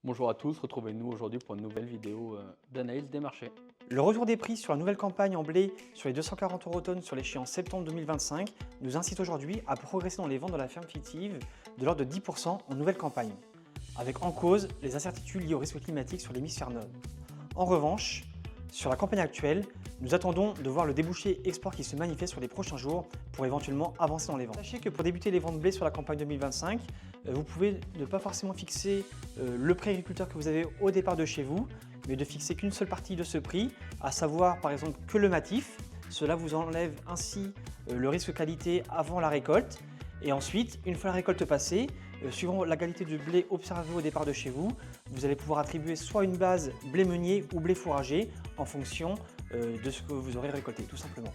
Bonjour à tous, retrouvez-nous aujourd'hui pour une nouvelle vidéo d'analyse des marchés. Le retour des prix sur la nouvelle campagne en blé sur les 240 € sur l'échéance septembre 2025 nous incite aujourd'hui à progresser dans les ventes de la ferme fictive de l'ordre de 10% en nouvelle campagne, avec en cause les incertitudes liées au risque climatique sur l'hémisphère nord. En revanche, sur la campagne actuelle, nous attendons de voir le débouché export qui se manifeste sur les prochains jours pour éventuellement avancer dans les ventes. Sachez que pour débuter les ventes de blé sur la campagne 2025, vous pouvez ne pas forcément fixer le prix agriculteur que vous avez au départ de chez vous, mais de fixer qu'une seule partie de ce prix, à savoir par exemple que le matif. Cela vous enlève ainsi le risque qualité avant la récolte. Et ensuite, une fois la récolte passée, suivant la qualité du blé observé au départ de chez vous, vous allez pouvoir attribuer soit une base blé meunier ou blé fourragé en fonction de ce que vous aurez récolté, tout simplement.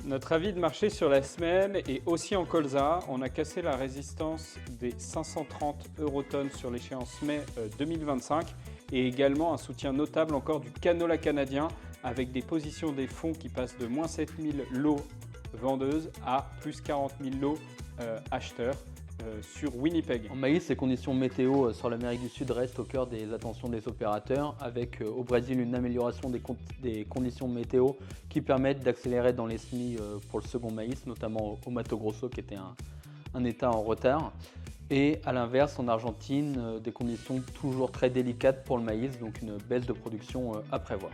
Notre avis de marché sur la semaine est aussi en colza. On a cassé la résistance des 530 € sur l'échéance mai 2025 et également un soutien notable encore du canola canadien avec des positions des fonds qui passent de moins 7000 lots vendeuses à plus 40 000 lots acheteurs sur Winnipeg. En maïs, les conditions météo sur l'Amérique du Sud restent au cœur des attentions des opérateurs, avec au Brésil une amélioration des conditions météo qui permettent d'accélérer dans les semis pour le second maïs, notamment au Mato Grosso qui était un état en retard. Et à l'inverse, en Argentine, des conditions toujours très délicates pour le maïs, donc une baisse de production à prévoir.